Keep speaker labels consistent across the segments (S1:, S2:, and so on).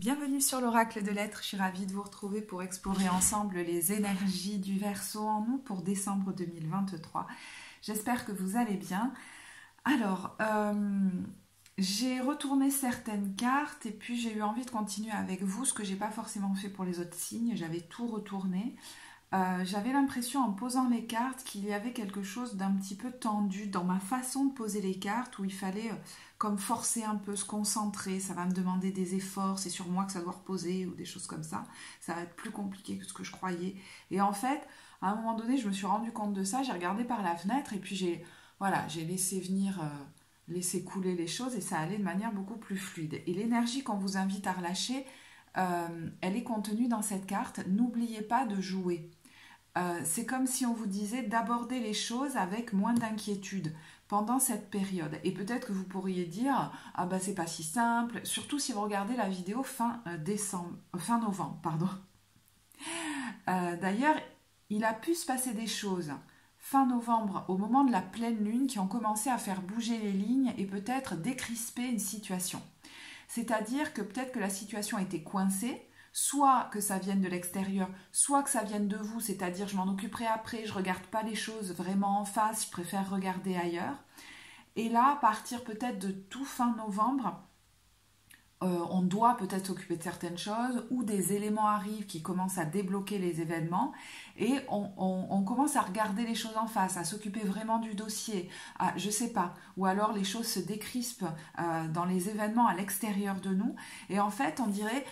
S1: Bienvenue sur l'Oracle de l'Être, je suis ravie de vous retrouver pour explorer ensemble les énergies du Verseau en nous pour décembre 2023. J'espère que vous allez bien. Alors, j'ai retourné certaines cartes et puis j'ai eu envie de continuer avec vous, ce que j'ai pas forcément fait pour les autres signes, j'avais tout retourné. J'avais l'impression en posant les cartes qu'il y avait quelque chose d'un petit peu tendu dans ma façon de poser les cartes où il fallait comme forcer un peu, se concentrer, ça va me demander des efforts, c'est sur moi que ça doit reposer ou des choses comme ça. Ça va être plus compliqué que ce que je croyais. Et en fait, à un moment donné, je me suis rendu compte de ça, j'ai regardé par la fenêtre et puis j'ai laissé venir, laissé couler les choses et ça allait de manière beaucoup plus fluide. Et l'énergie qu'on vous invite à relâcher, elle est contenue dans cette carte. N'oubliez pas de jouer. C'est comme si on vous disait d'aborder les choses avec moins d'inquiétude pendant cette période. Et peut-être que vous pourriez dire ah bah c'est pas si simple, surtout si vous regardez la vidéo fin novembre, pardon. D'ailleurs, il a pu se passer des choses fin novembre au moment de la pleine lune qui ont commencé à faire bouger les lignes et peut-être décrisper une situation. C'est-à-dire que peut-être que la situation était coincée, soit que ça vienne de l'extérieur, soit que ça vienne de vous, c'est-à-dire je m'en occuperai après, je ne regarde pas les choses vraiment en face, je préfère regarder ailleurs. Et là, à partir peut-être de tout fin novembre, on doit peut-être s'occuper de certaines choses ou des éléments arrivent qui commencent à débloquer les événements et on commence à regarder les choses en face, à s'occuper vraiment du dossier, je sais pas, ou alors les choses se décrispent dans les événements à l'extérieur de nous et en fait on dirait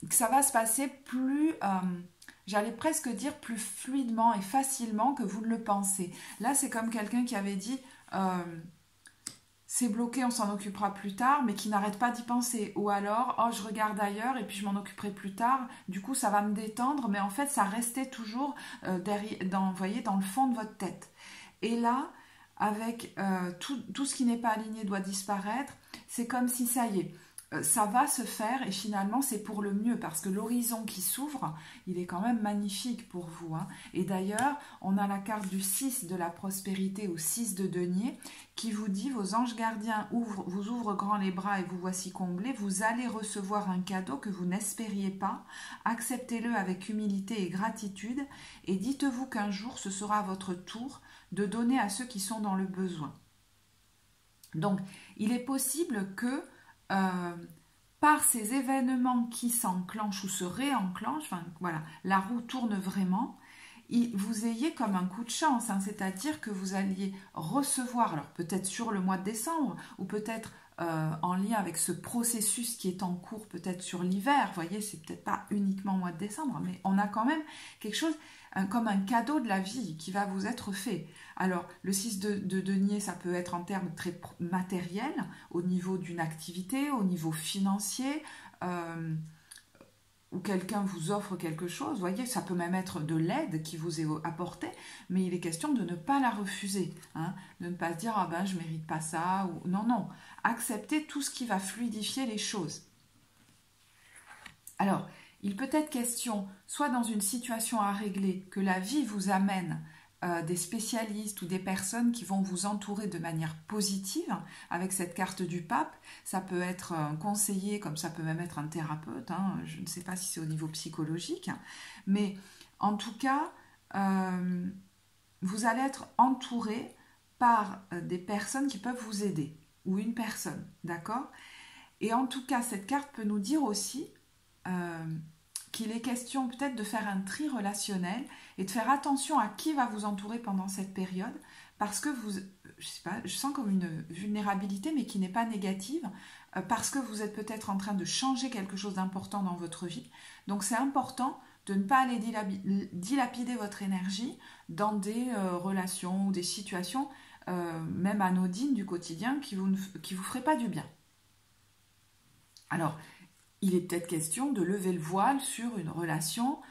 S1: que ça va se passer plus, j'allais presque dire plus fluidement et facilement que vous ne le pensez. Là c'est comme quelqu'un qui avait dit c'est bloqué, on s'en occupera plus tard, mais qui n'arrête pas d'y penser. Ou alors, oh, je regarde ailleurs et puis je m'en occuperai plus tard. Du coup, ça va me détendre, mais en fait, ça restait toujours derrière, voyez, dans le fond de votre tête. Et là, avec tout ce qui n'est pas aligné doit disparaître, c'est comme si ça y est. Ça va se faire et finalement c'est pour le mieux parce que l'horizon qui s'ouvre, il est quand même magnifique pour vous. Hein. Et d'ailleurs, on a la carte du 6 de la prospérité ou 6 de denier qui vous dit vos anges gardiens vous ouvrent grand les bras et vous voici comblés. Vous allez recevoir un cadeau que vous n'espériez pas. Acceptez-le avec humilité et gratitude et dites-vous qu'un jour ce sera à votre tour de donner à ceux qui sont dans le besoin. Donc, il est possible que par ces événements qui s'enclenchent ou se réenclenchent, enfin, voilà, la roue tourne vraiment, vous ayez comme un coup de chance, hein, c'est-à-dire que vous alliez recevoir, alors peut-être sur le mois de décembre, ou peut-être en lien avec ce processus qui est en cours, peut-être sur l'hiver, vous voyez, c'est peut-être pas uniquement au mois de décembre, mais on a quand même quelque chose comme un cadeau de la vie qui va vous être fait. Alors, le 6 de denier, ça peut être en termes très matériels, au niveau d'une activité, au niveau financier, où quelqu'un vous offre quelque chose, vous voyez, ça peut même être de l'aide qui vous est apportée, mais il est question de ne pas la refuser, hein, de ne pas se dire « ah ben je ne mérite pas ça » ou non, non, accepter tout ce qui va fluidifier les choses. Alors, il peut être question, soit dans une situation à régler, que la vie vous amène des spécialistes ou des personnes qui vont vous entourer de manière positive avec cette carte du pape. Ça peut être un conseiller, comme ça peut même être un thérapeute, hein, je ne sais pas si c'est au niveau psychologique, mais en tout cas, vous allez être entouré par des personnes qui peuvent vous aider, ou une personne, d'accord? Et en tout cas, cette carte peut nous dire aussi qu'il est question peut-être de faire un tri relationnel et de faire attention à qui va vous entourer pendant cette période parce que vous, je sais pas, je sens comme une vulnérabilité mais qui n'est pas négative parce que vous êtes peut-être en train de changer quelque chose d'important dans votre vie. Donc c'est important de ne pas aller dilapider votre énergie dans des relations ou des situations même anodines du quotidien qui vous feraient pas du bien. Alors, il est peut-être question de lever le voile sur une relation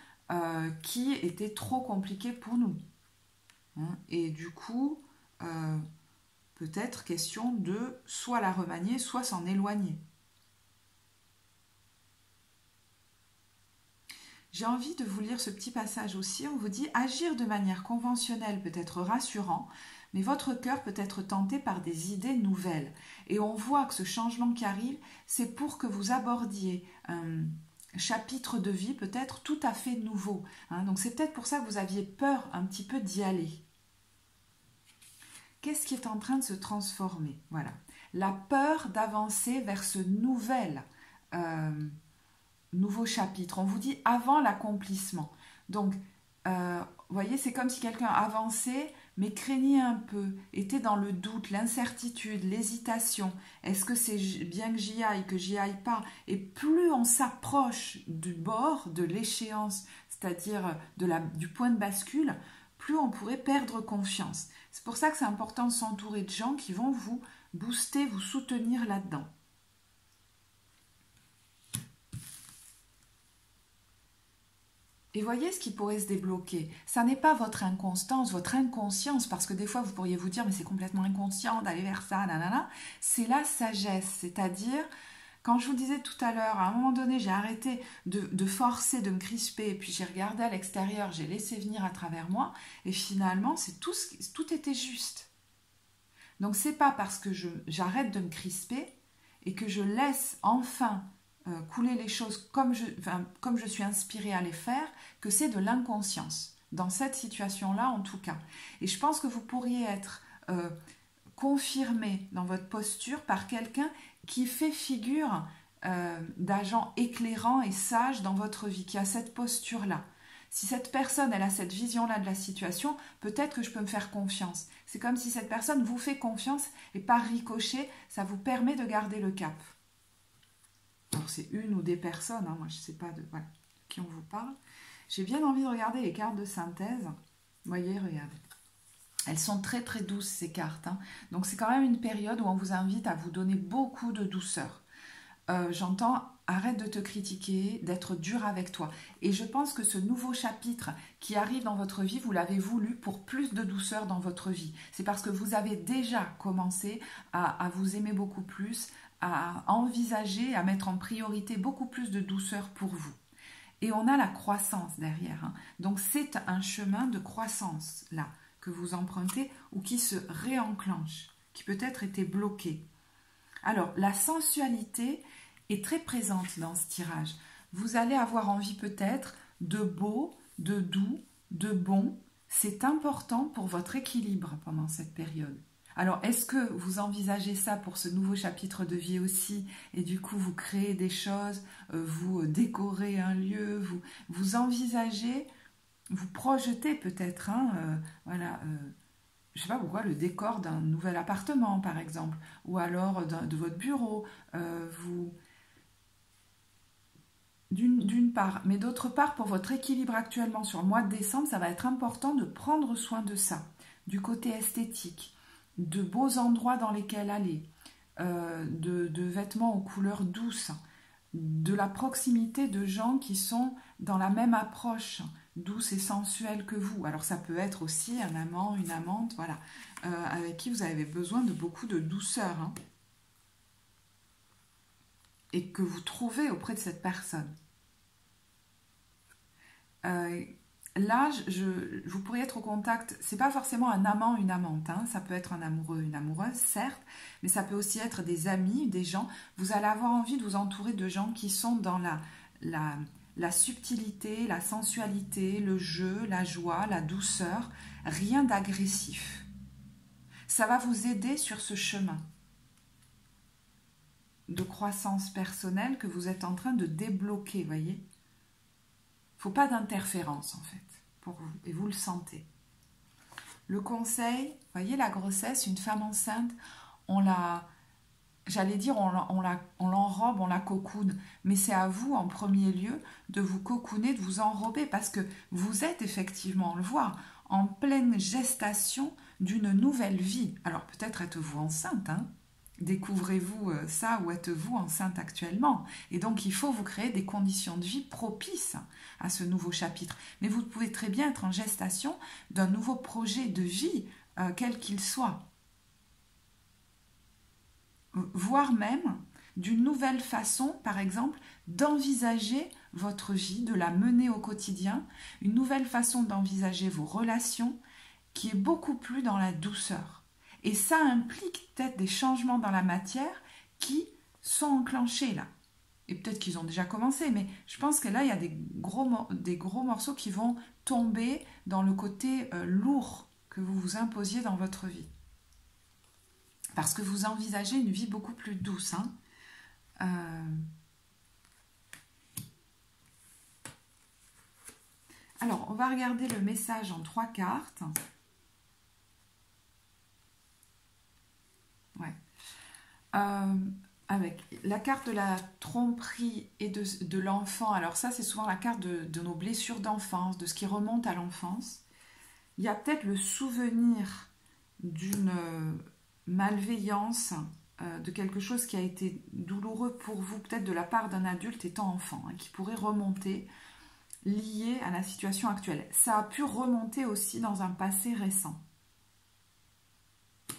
S1: qui était trop compliquée pour nous. Hein, et du coup, peut-être question de soit la remanier, soit s'en éloigner. J'ai envie de vous lire ce petit passage aussi. On vous dit « Agir de manière conventionnelle peut être rassurant, mais votre cœur peut être tenté par des idées nouvelles. Et on voit que ce changement qui arrive, c'est pour que vous abordiez un chapitre de vie peut-être tout à fait nouveau. Donc c'est peut-être pour ça que vous aviez peur un petit peu d'y aller. Qu'est-ce qui est en train de se transformer? Voilà. La peur d'avancer vers ce nouveau chapitre. On vous dit avant l'accomplissement. Donc, vous voyez, c'est comme si quelqu'un avançait, mais craignait un peu, était dans le doute, l'incertitude, l'hésitation. Est-ce que c'est bien que j'y aille pas? Et plus on s'approche du bord, de l'échéance, c'est-à-dire du point de bascule, plus on pourrait perdre confiance. C'est pour ça que c'est important de s'entourer de gens qui vont vous booster, vous soutenir là-dedans. Et voyez ce qui pourrait se débloquer. Ça n'est pas votre inconstance, votre inconscience, parce que des fois vous pourriez vous dire mais c'est complètement inconscient d'aller vers ça, nanana. C'est la sagesse, c'est-à-dire, quand je vous disais tout à l'heure, à un moment donné j'ai arrêté de forcer, de me crisper, et puis j'ai regardé à l'extérieur, j'ai laissé venir à travers moi, et finalement tout était juste. Donc c'est pas parce que j'arrête de me crisper et que je laisse enfin couler les choses comme je suis inspirée à les faire, que c'est de l'inconscience. Dans cette situation-là, en tout cas. Et je pense que vous pourriez être confirmé dans votre posture par quelqu'un qui fait figure d'agent éclairant et sage dans votre vie, qui a cette posture-là. Si cette personne, elle a cette vision-là de la situation, peut-être que je peux me faire confiance. C'est comme si cette personne vous fait confiance et par ricochet, ça vous permet de garder le cap. Alors c'est une ou des personnes, moi je ne sais pas de qui on vous parle. J'ai bien envie de regarder les cartes de synthèse. Vous voyez, regardez. Elles sont très très douces ces cartes. Donc c'est quand même une période où on vous invite à vous donner beaucoup de douceur. J'entends, arrête de te critiquer, d'être dur avec toi. Et je pense que ce nouveau chapitre qui arrive dans votre vie, vous l'avez voulu pour plus de douceur dans votre vie. C'est parce que vous avez déjà commencé à vous aimer beaucoup plus, à envisager, à mettre en priorité beaucoup plus de douceur pour vous. Et on a la croissance derrière. Donc c'est un chemin de croissance là que vous empruntez ou qui se réenclenche, qui peut-être était bloqué. Alors la sensualité est très présente dans ce tirage. Vous allez avoir envie peut-être de beau, de doux, de bon. C'est important pour votre équilibre pendant cette période. Alors, est-ce que vous envisagez ça pour ce nouveau chapitre de vie aussi? Et du coup, vous créez des choses, vous décorez un lieu, vous envisagez, vous projetez peut-être, je ne sais pas pourquoi, le décor d'un nouvel appartement, par exemple, ou alors de votre bureau, d'une part. Mais d'autre part, pour votre équilibre actuellement sur le mois de décembre, ça va être important de prendre soin de ça, du côté esthétique, de beaux endroits dans lesquels aller, de vêtements aux couleurs douces, de la proximité de gens qui sont dans la même approche douce et sensuelle que vous. Alors ça peut être aussi un amant, une amante, voilà, avec qui vous avez besoin de beaucoup de douceur, et que vous trouvez auprès de cette personne. Là, vous pourriez être au contact, c'est pas forcément un amant, une amante, ça peut être un amoureux, une amoureuse, certes, mais ça peut aussi être des amis, des gens. Vous allez avoir envie de vous entourer de gens qui sont dans la subtilité, la sensualité, le jeu, la joie, la douceur, rien d'agressif. Ça va vous aider sur ce chemin de croissance personnelle que vous êtes en train de débloquer, voyez. Il ne faut pas d'interférence en fait pour vous, et vous le sentez. Le conseil, voyez la grossesse, une femme enceinte, on l'enrobe, on la cocoune, mais c'est à vous en premier lieu de vous cocooner, de vous enrober, parce que vous êtes effectivement, on le voit, en pleine gestation d'une nouvelle vie. Alors peut-être êtes-vous enceinte, découvrez-vous ça ou êtes-vous enceinte actuellement? Et donc il faut vous créer des conditions de vie propices à ce nouveau chapitre. Mais vous pouvez très bien être en gestation d'un nouveau projet de vie, quel qu'il soit. Voire même d'une nouvelle façon, par exemple, d'envisager votre vie, de la mener au quotidien, une nouvelle façon d'envisager vos relations qui est beaucoup plus dans la douceur. Et ça implique peut-être des changements dans la matière qui sont enclenchés là. Et peut-être qu'ils ont déjà commencé, mais je pense que là, il y a des gros morceaux qui vont tomber dans le côté lourd que vous vous imposiez dans votre vie. Parce que vous envisagez une vie beaucoup plus douce. Alors, on va regarder le message en 3 cartes. Ouais. Avec la carte de la tromperie et de l'enfant. Alors ça, c'est souvent la carte de nos blessures d'enfance, de ce qui remonte à l'enfance. Il y a peut-être le souvenir d'une malveillance, de quelque chose qui a été douloureux pour vous, peut-être de la part d'un adulte étant enfant, qui pourrait remonter, lié à la situation actuelle. Ça a pu remonter aussi dans un passé récent.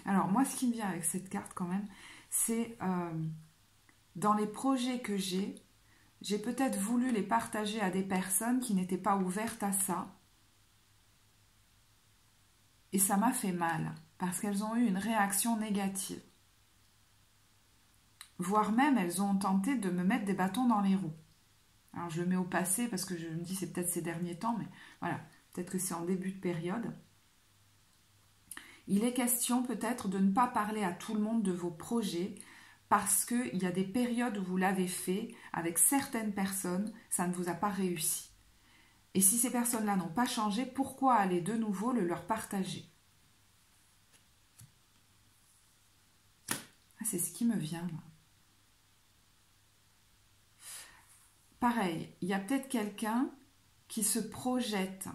S1: Alors moi, ce qui me vient avec cette carte quand même, c'est dans les projets que j'ai peut-être voulu les partager à des personnes qui n'étaient pas ouvertes à ça. Et ça m'a fait mal, parce qu'elles ont eu une réaction négative. Voire même, elles ont tenté de me mettre des bâtons dans les roues. Alors je le mets au passé, parce que je me dis c'est peut-être ces derniers temps, mais voilà, peut-être que c'est en début de période. Il est question peut-être de ne pas parler à tout le monde de vos projets, parce qu'il y a des périodes où vous l'avez fait, avec certaines personnes, ça ne vous a pas réussi. Et si ces personnes-là n'ont pas changé, pourquoi aller de nouveau le leur partager? C'est ce qui me vient, moi. Pareil, il y a peut-être quelqu'un qui se projette.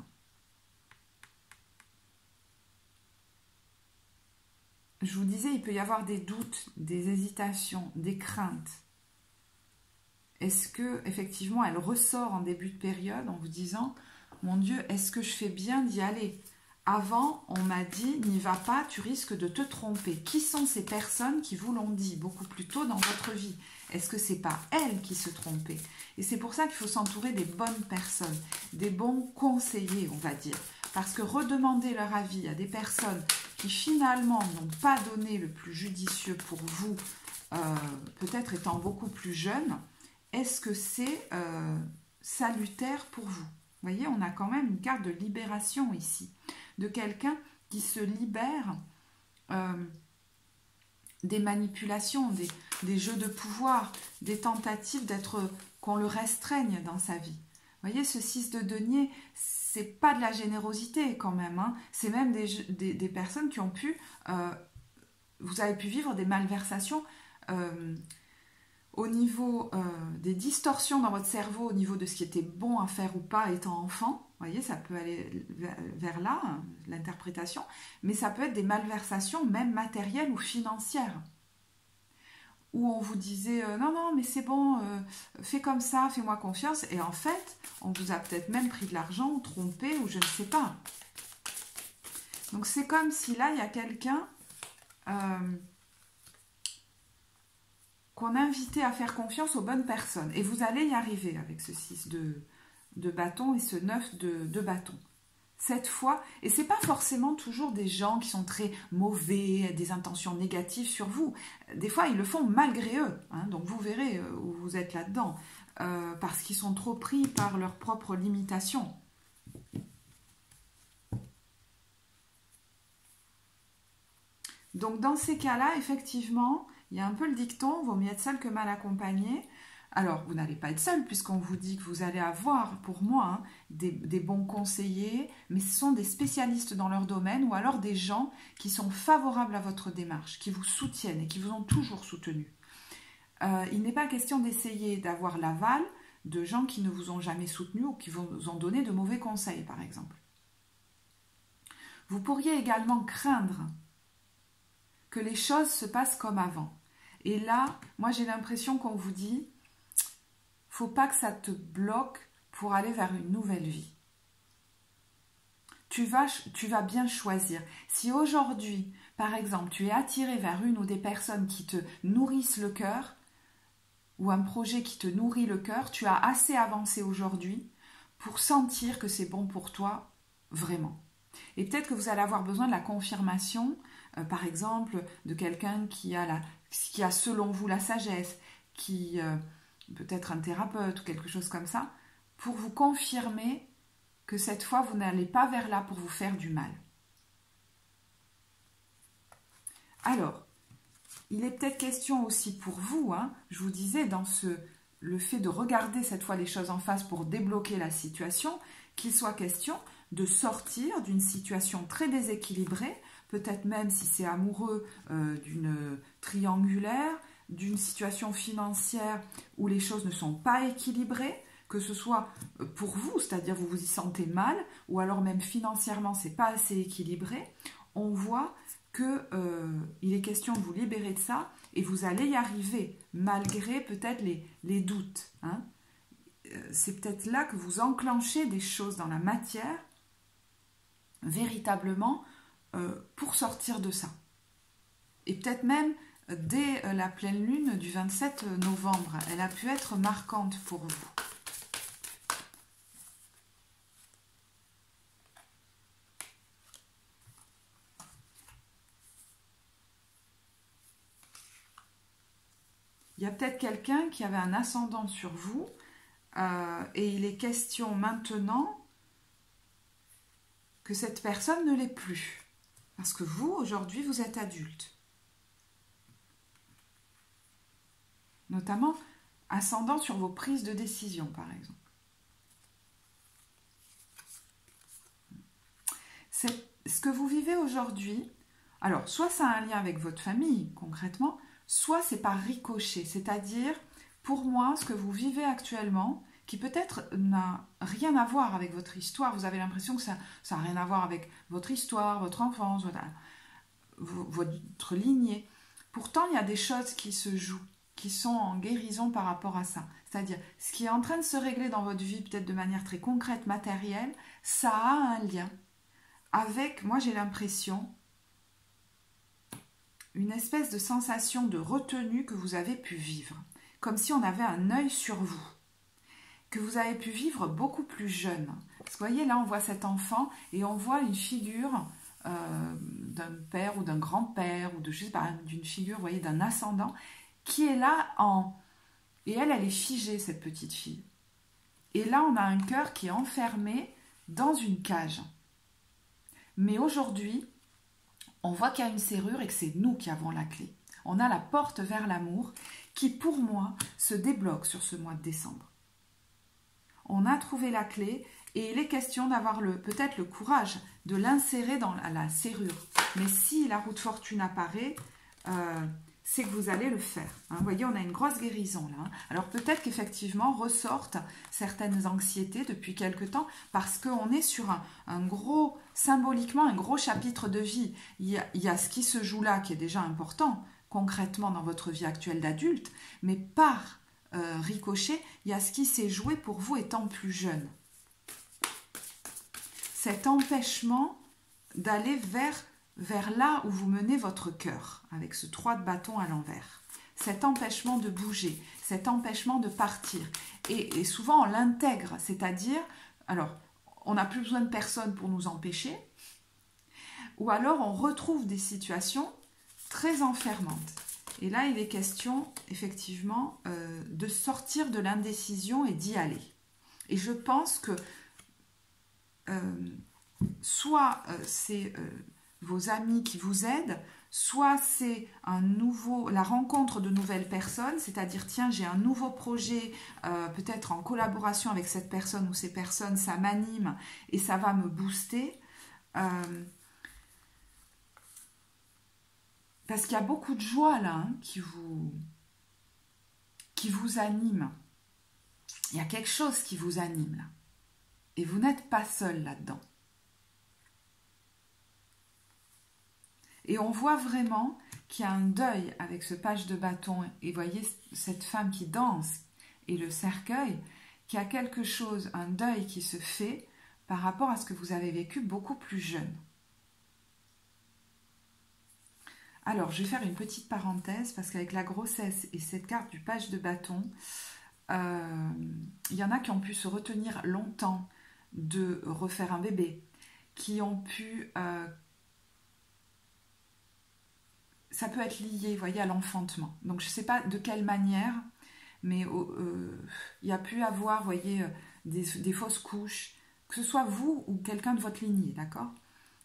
S1: Je vous disais, il peut y avoir des doutes, des hésitations, des craintes. Est-ce que, effectivement, elle ressort en début de période en vous disant « Mon Dieu, est-ce que je fais bien d'y aller ?» Avant, on m'a dit « N'y va pas, tu risques de te tromper. » Qui sont ces personnes qui vous l'ont dit beaucoup plus tôt dans votre vie? Est-ce que c'est pas elles qui se trompaient? Et c'est pour ça qu'il faut s'entourer des bonnes personnes, des bons conseillers, on va dire. Parce que redemander leur avis à des personnes qui finalement n'ont pas donné le plus judicieux pour vous, peut-être étant beaucoup plus jeune, est-ce que c'est salutaire pour vous? Vous voyez, on a quand même une carte de libération ici, de quelqu'un qui se libère des manipulations, des jeux de pouvoir, des tentatives qu'on le restreigne dans sa vie. Vous voyez, ce 6 de denier, c'est pas de la générosité quand même, hein. C'est même des personnes qui ont pu, vous avez pu vivre des malversations au niveau des distorsions dans votre cerveau, au niveau de ce qui était bon à faire ou pas étant enfant. Vous voyez, ça peut aller vers là, hein, l'interprétation, mais ça peut être des malversations même matérielles ou financières. Où on vous disait non, non, mais c'est bon, fais comme ça, fais-moi confiance. Et en fait, on vous a peut-être même pris de l'argent ou trompé ou je ne sais pas. Donc c'est comme si là, il y a quelqu'un qu'on invitait à faire confiance aux bonnes personnes. Et vous allez y arriver avec ce 6 de bâton et ce 9 de bâton. Cette fois, et c'est pas forcément toujours des gens qui sont très mauvais, des intentions négatives sur vous. Des fois, ils le font malgré eux. Hein, donc, vous verrez où vous êtes là-dedans. Parce qu'ils sont trop pris par leurs propres limitations. Donc, dans ces cas-là, effectivement, il y a un peu le dicton, vaut mieux être seul que mal accompagné. Alors, vous n'allez pas être seul puisqu'on vous dit que vous allez avoir, pour moi, hein, des bons conseillers, mais ce sont des spécialistes dans leur domaine ou alors des gens qui sont favorables à votre démarche, qui vous soutiennent et qui vous ont toujours soutenu. Il n'est pas question d'essayer d'avoir l'aval de gens qui ne vous ont jamais soutenu ou qui vous ont donné de mauvais conseils, par exemple. Vous pourriez également craindre que les choses se passent comme avant. Et là, moi j'ai l'impression qu'on vous dit faut pas que ça te bloque pour aller vers une nouvelle vie. Tu vas bien choisir. Si aujourd'hui, par exemple, tu es attiré vers une ou des personnes qui te nourrissent le cœur, ou un projet qui te nourrit le cœur, tu as assez avancé aujourd'hui pour sentir que c'est bon pour toi, vraiment. Et peut-être que vous allez avoir besoin de la confirmation, par exemple, de quelqu'un qui a selon vous la sagesse, qui peut-être un thérapeute ou quelque chose comme ça, pour vous confirmer que cette fois, vous n'allez pas vers là pour vous faire du mal. Alors, il est peut-être question aussi pour vous, je vous disais, le fait de regarder cette fois les choses en face pour débloquer la situation, qu'il soit question de sortir d'une situation très déséquilibrée, peut-être même si c'est amoureux, d'une triangulaire, d'une situation financière où les choses ne sont pas équilibrées, que ce soit pour vous, c'est-à-dire vous vous y sentez mal, ou alors même financièrement c'est pas assez équilibré, on voit qu'il est question de vous libérer de ça et vous allez y arriver malgré peut-être les doutes. C'est peut-être là que vous enclenchez des choses dans la matière véritablement pour sortir de ça. Et peut-être même dès la pleine lune du 27 novembre, elle a pu être marquante pour vous. Il y a peut-être quelqu'un qui avait un ascendant sur vous et il est question maintenant que cette personne ne l'est plus. Parce que vous, aujourd'hui, vous êtes adulte. Notamment, ascendant sur vos prises de décision, par exemple. Ce que vous vivez aujourd'hui, alors, soit ça a un lien avec votre famille, concrètement, soit c'est par ricochet, c'est-à-dire, pour moi, ce que vous vivez actuellement, qui peut-être n'a rien à voir avec votre histoire, vous avez l'impression que ça n'a rien à voir avec votre histoire, votre enfance, votre lignée. Pourtant, il y a des choses qui se jouent, qui sont en guérison par rapport à ça. C'est-à-dire, ce qui est en train de se régler dans votre vie, peut-être de manière très concrète, matérielle, ça a un lien avec, moi j'ai l'impression, une espèce de sensation de retenue que vous avez pu vivre, comme si on avait un œil sur vous, que vous avez pu vivre beaucoup plus jeune. Parce que vous voyez, là on voit cet enfant et on voit une figure d'un père ou d'un grand-père ou je sais pas, d'une figure, vous voyez, d'un ascendant qui est là et elle est figée, cette petite fille. Et là on a un cœur qui est enfermé dans une cage. Mais aujourd'hui, on voit qu'il y a une serrure et que c'est nous qui avons la clé. On a la porte vers l'amour qui, pour moi, se débloque sur ce mois de décembre. On a trouvé la clé et il est question d'avoir peut-être le courage de l'insérer dans la serrure. Mais si la roue de fortune apparaît, c'est que vous allez le faire. Vous voyez, on a une grosse guérison là. Alors peut-être qu'effectivement ressortent certaines anxiétés depuis quelque temps parce qu'on est sur un gros, symboliquement, un gros chapitre de vie. Il y a ce qui se joue là qui est déjà important, concrètement dans votre vie actuelle d'adulte, mais par ricochet, il y a ce qui s'est joué pour vous étant plus jeune. Cet empêchement d'aller vers là où vous menez votre cœur, avec ce 3 de bâton à l'envers. Cet empêchement de bouger, cet empêchement de partir. Et souvent, on l'intègre, c'est-à-dire, alors, on n'a plus besoin de personne pour nous empêcher, ou alors on retrouve des situations très enfermantes. Et là, il est question, effectivement, de sortir de l'indécision et d'y aller. Et je pense que soit c'est vos amis qui vous aident, soit c'est la rencontre de nouvelles personnes, c'est-à-dire tiens j'ai un nouveau projet, peut-être en collaboration avec cette personne ou ces personnes, ça m'anime et ça va me booster. Parce qu'il y a beaucoup de joie là qui vous anime. Il y a quelque chose qui vous anime là. Et vous n'êtes pas seul là-dedans. Et on voit vraiment qu'il y a un deuil avec ce page de bâton. Et voyez cette femme qui danse et le cercueil, qu'il y a quelque chose, un deuil qui se fait par rapport à ce que vous avez vécu beaucoup plus jeune. Alors, je vais faire une petite parenthèse parce qu'avec la grossesse et cette carte du page de bâton, il y en a qui ont pu se retenir longtemps de refaire un bébé, qui ont pu... ça peut être lié, vous voyez, à l'enfantement. Donc je ne sais pas de quelle manière, mais il y a pu avoir, vous voyez, des fausses couches, que ce soit vous ou quelqu'un de votre lignée, d'accord?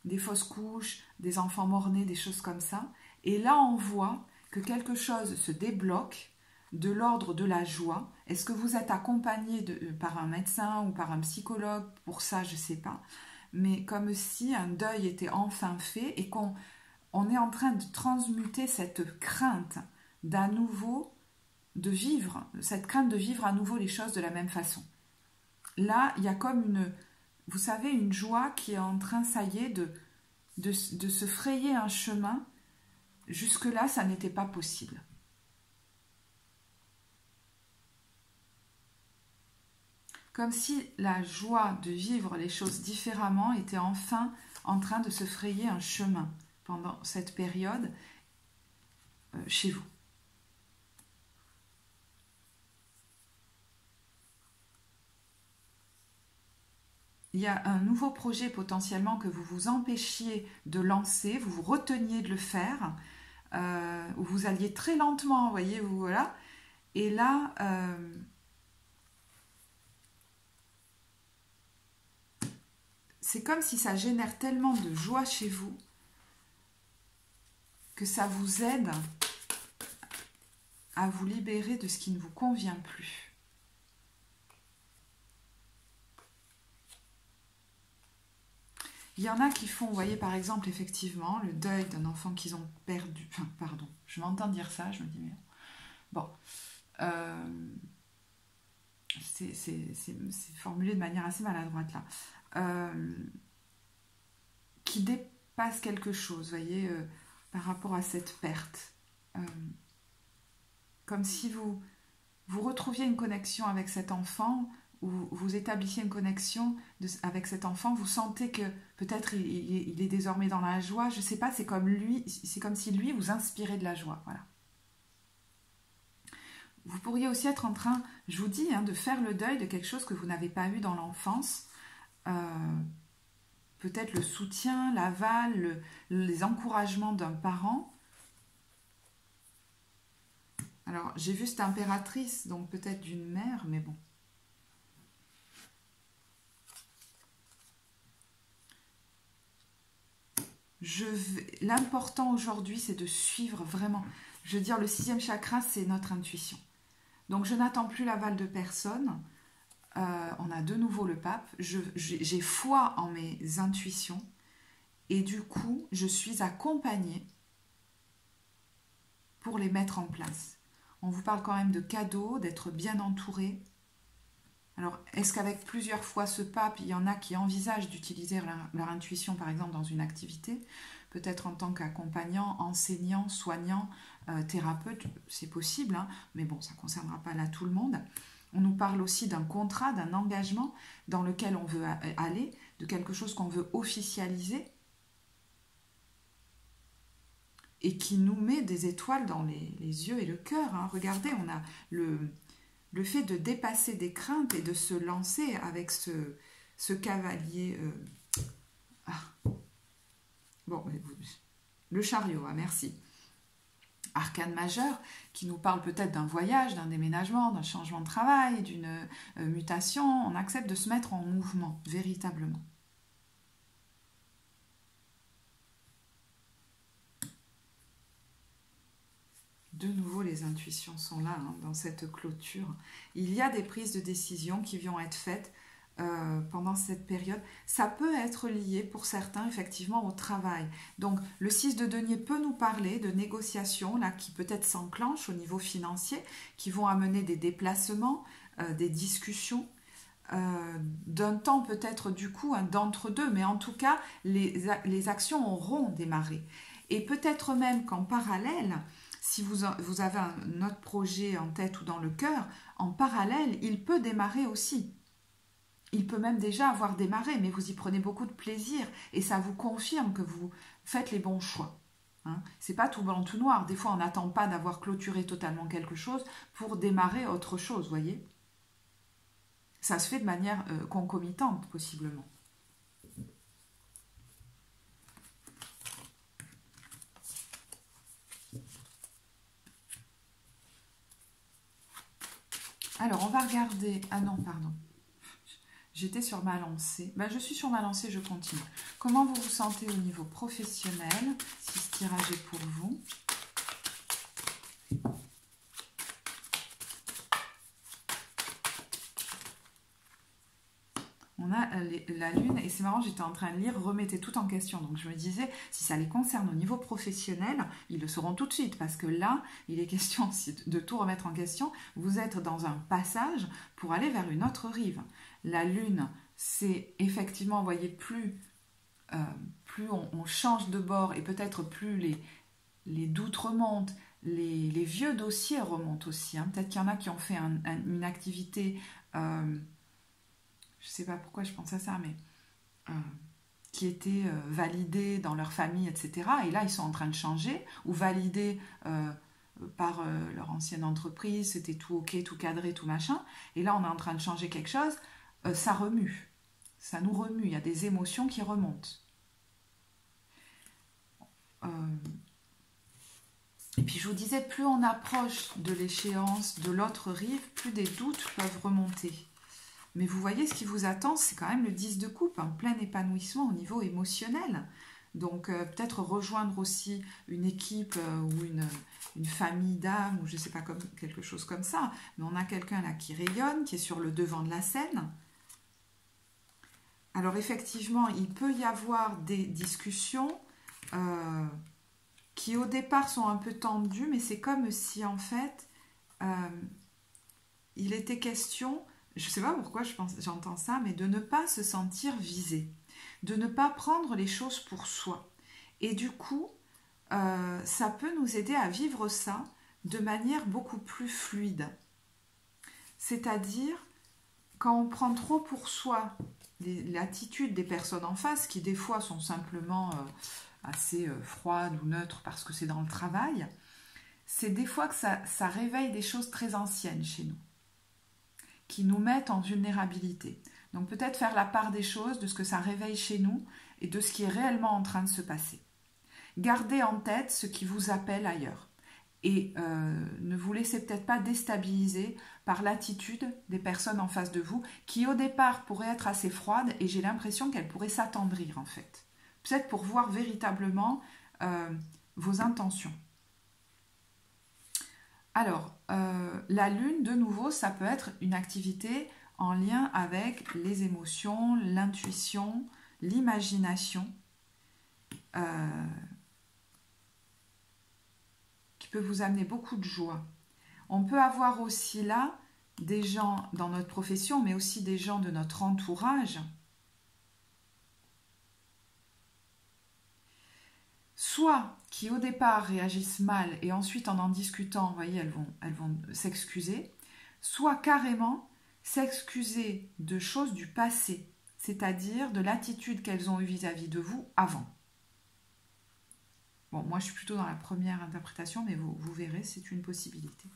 S1: Des fausses couches, des enfants mort-nés, des choses comme ça. Et là, on voit que quelque chose se débloque de l'ordre de la joie. Est-ce que vous êtes accompagné par un médecin ou par un psychologue? Pour ça, je ne sais pas. Mais comme si un deuil était enfin fait et qu'on est en train de transmuter cette crainte d'à nouveau de vivre, cette crainte de vivre à nouveau les choses de la même façon. Là, il y a comme vous savez, une joie qui est en train, ça y est, de se frayer un chemin. Jusque-là, ça n'était pas possible. Comme si la joie de vivre les choses différemment était enfin en train de se frayer un chemin pendant cette période chez vous. Il y a un nouveau projet potentiellement que vous vous empêchiez de lancer, vous vous reteniez de le faire, où vous alliez très lentement, voyez-vous, voilà. Et là, c'est comme si ça génère tellement de joie chez vous que ça vous aide à vous libérer de ce qui ne vous convient plus. Il y en a qui font, vous voyez, par exemple, effectivement, le deuil d'un enfant qu'ils ont perdu. Enfin, pardon, je m'entends dire ça, je me dis, mais bon. C'est formulé de manière assez maladroite, là. Qui dépasse quelque chose, vous voyez, par rapport à cette perte. Comme si vous retrouviez une connexion avec cet enfant, ou vous établissiez une connexion avec cet enfant, vous sentez que peut-être il est désormais dans la joie, je ne sais pas, c'est comme si lui vous inspirait de la joie, voilà. Vous pourriez aussi être en train, je vous dis, de faire le deuil de quelque chose que vous n'avez pas eu dans l'enfance, peut-être le soutien, l'aval, les encouragements d'un parent. Alors, j'ai vu cette impératrice, donc peut-être d'une mère, mais bon. L'important aujourd'hui, c'est de suivre vraiment. Je veux dire, le 6e chakra, c'est notre intuition. Donc, je n'attends plus l'aval de personne. On a de nouveau le pape. J'ai foi en mes intuitions. Et du coup, je suis accompagnée pour les mettre en place. On vous parle quand même de cadeaux, d'être bien entouré. Alors, est-ce qu'avec plusieurs fois ce pape, il y en a qui envisagent d'utiliser leur intuition, par exemple, dans une activité, peut-être en tant qu'accompagnant, enseignant, soignant, thérapeute, c'est possible, mais bon, ça ne concernera pas là tout le monde. On nous parle aussi d'un contrat, d'un engagement dans lequel on veut aller, de quelque chose qu'on veut officialiser et qui nous met des étoiles dans les yeux et le cœur. Regardez, on a le fait de dépasser des craintes et de se lancer avec ce cavalier. Bon, le chariot, merci. Arcane majeur, qui nous parle peut-être d'un voyage, d'un déménagement, d'un changement de travail, d'une mutation. On accepte de se mettre en mouvement, véritablement. De nouveau, les intuitions sont là, dans cette clôture. Il y a des prises de décision qui vont être faites pendant cette période. Ça peut être lié pour certains, effectivement, au travail. Donc, le 6 de denier peut nous parler de négociations là, qui peut-être s'enclenchent au niveau financier, qui vont amener des déplacements, des discussions, d'un temps peut-être du coup, d'entre-deux, mais en tout cas, les actions auront démarré. Et peut-être même qu'en parallèle, si vous avez un autre projet en tête ou dans le cœur, en parallèle, il peut démarrer aussi. Il peut même déjà avoir démarré, mais vous y prenez beaucoup de plaisir et ça vous confirme que vous faites les bons choix. C'est pas tout blanc, tout noir. Des fois, on n'attend pas d'avoir clôturé totalement quelque chose pour démarrer autre chose, voyez. Ça se fait de manière concomitante, possiblement. Alors, on va regarder... Ah non, pardon. J'étais sur ma lancée. Ben, je suis sur ma lancée, je continue. Comment vous vous sentez au niveau professionnel, si ce tirage est pour vous? On a la lune, et c'est marrant, j'étais en train de lire, remettez tout en question. Donc je me disais, si ça les concerne au niveau professionnel, ils le sauront tout de suite, parce que là, il est question aussi de tout remettre en question. Vous êtes dans un passage pour aller vers une autre rive. La lune, c'est effectivement, vous voyez, plus on change de bord, et peut-être plus les doutes remontent, les vieux dossiers remontent aussi. Hein. Peut-être qu'il y en a qui ont fait une activité... je ne sais pas pourquoi je pense à ça, mais qui étaient validés dans leur famille, etc. Et là, ils sont en train de changer, ou validés par leur ancienne entreprise, c'était tout ok, tout cadré, tout machin. Et là, on est en train de changer quelque chose, ça remue. Ça nous remue, il y a des émotions qui remontent. Et puis, je vous disais, plus on approche de l'échéance de l'autre rive, plus des doutes peuvent remonter. Mais vous voyez, ce qui vous attend, c'est quand même le 10 de coupe, un plein épanouissement au niveau émotionnel. Donc, peut-être rejoindre aussi une équipe ou une famille d'âmes, ou je ne sais pas, quelque chose comme ça. Mais on a quelqu'un là qui rayonne, qui est sur le devant de la scène. Alors, effectivement, il peut y avoir des discussions qui, au départ, sont un peu tendues, mais c'est comme si, en fait, il était question... Je ne sais pas pourquoi j'entends ça, mais de ne pas se sentir visé, de ne pas prendre les choses pour soi. Et du coup, ça peut nous aider à vivre ça de manière beaucoup plus fluide. C'est-à-dire, quand on prend trop pour soi l'attitude des personnes en face, qui des fois sont simplement assez froides ou neutres parce que c'est dans le travail, c'est des fois que ça réveille des choses très anciennes chez nous, qui nous mettent en vulnérabilité. Donc peut-être faire la part des choses, de ce que ça réveille chez nous et de ce qui est réellement en train de se passer. Gardez en tête ce qui vous appelle ailleurs. Et ne vous laissez peut-être pas déstabiliser par l'attitude des personnes en face de vous, qui au départ pourraient être assez froides, et j'ai l'impression qu'elles pourraient s'attendrir en fait. Peut-être pour voir véritablement vos intentions. Alors, la lune, de nouveau, ça peut être une activité en lien avec les émotions, l'intuition, l'imagination, qui peut vous amener beaucoup de joie. On peut avoir aussi là des gens dans notre profession, mais aussi des gens de notre entourage, soit qui au départ réagissent mal et ensuite en discutant, vous voyez, elles vont s'excuser, soit carrément s'excuser de choses du passé, c'est-à-dire de l'attitude qu'elles ont eue vis-à-vis de vous avant. Bon, moi je suis plutôt dans la première interprétation, mais vous verrez, c'est une possibilité.